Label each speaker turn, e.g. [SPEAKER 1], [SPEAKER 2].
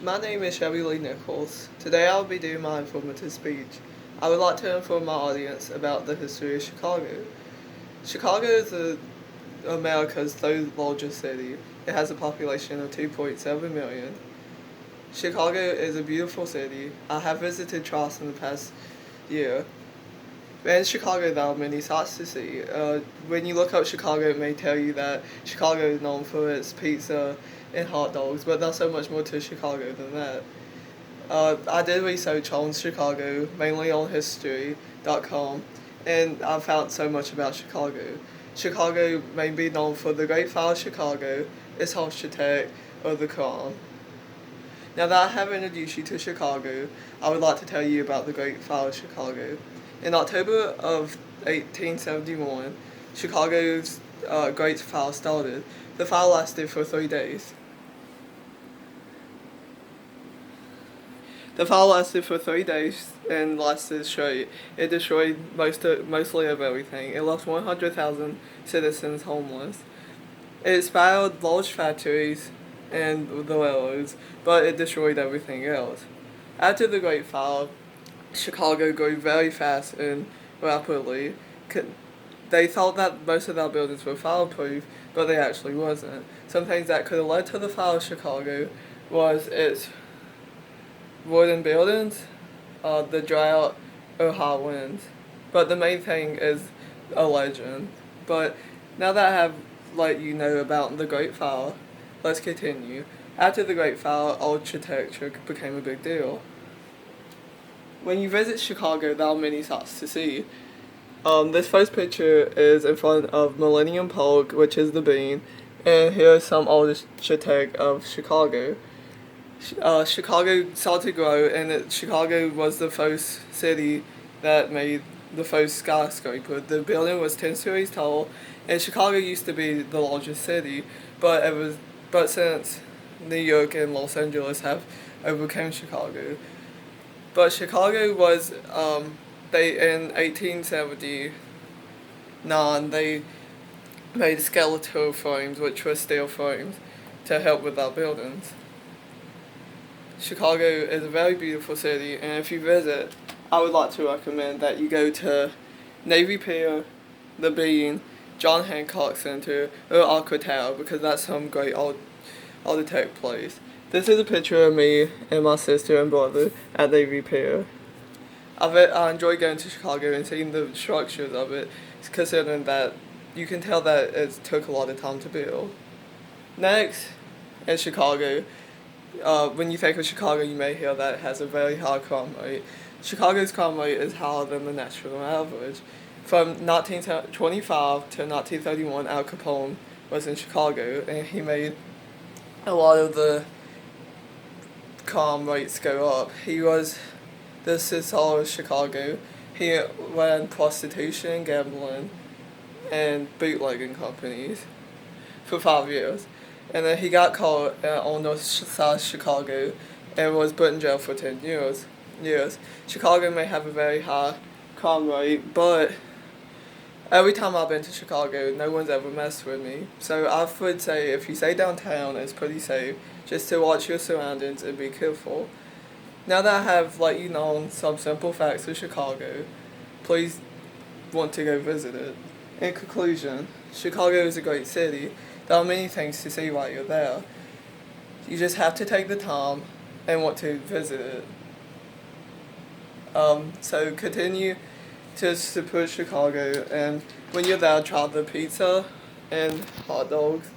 [SPEAKER 1] My name is Shelbie Nichols. Today I'll be doing my informative speech. I would like to inform my audience about the history of Chicago. Chicago is America's third largest city. It has a population of 2.7 million. Chicago is a beautiful city. I have visited twice in the past year. In Chicago, there are many sights to see. When you look up Chicago, it may tell you that Chicago is known for its pizza and hot dogs, but there's so much more to Chicago than that. I did research on Chicago, mainly on history.com, and I found so much about Chicago. Chicago may be known for the Great Fire of Chicago, its architect, or the crime. Now that I have introduced you to Chicago, I would like to tell you about the Great Fire of Chicago. In October of 1871, Chicago's Great Fire started. The fire lasted for 3 days. The fire lasted for 3 days and lasted straight. It destroyed mostly of everything. It left 100,000 citizens homeless. It spilled large factories and the railroads, but it destroyed everything else. After the Great Fire, Chicago grew very fast and rapidly. They thought that most of their buildings were fireproof, but they actually wasn't. Some things that could have led to the fire of Chicago was its wooden buildings, the drought, or high winds. But the main thing is a legend. But now that I have let you know about the Great Fire, let's continue. After the Great Fire, architecture became a big deal. When you visit Chicago, there are many sights to see. This first picture is in front of Millennium Park, which is the Bean, and here is some architect of Chicago. Chicago started to grow, and Chicago was the first city that made the first skyscraper. The building was 10 stories tall, and Chicago used to be the largest city, but since New York and Los Angeles have overcome Chicago. But Chicago was they in 1879 they made skeletal frames, which were steel frames, to help with our buildings. Chicago is a very beautiful city, and if you visit, I would like to recommend that you go to Navy Pier, the Bean, John Hancock Center, or Aqua Tower, because that's some great architect place. This is a picture of me and my sister and brother at Navy Pier. I enjoy going to Chicago and seeing the structures of it, considering that you can tell that it took a lot of time to build. Next, in Chicago, when you think of Chicago, you may hear that it has a very high crime rate. Chicago's crime rate is higher than the national average. From 1925 to 1931, Al Capone was in Chicago, and he made a lot of the crime rates go up. He was the Cesar of Chicago. He ran prostitution, gambling, and bootlegging companies for 5 years. And then he got caught on the side of Chicago and was put in jail for 10 years. Chicago may have a very high crime rate, but every time I've been to Chicago, no one's ever messed with me. So I would say if you stay downtown, it's pretty safe, just to watch your surroundings and be careful. Now that I have let you know some simple facts of Chicago, please want to go visit it. In conclusion, Chicago is a great city. There are many things to see while you're there. You just have to take the time and want to visit it. So continue to support Chicago, and when you're there, try the pizza and hot dogs.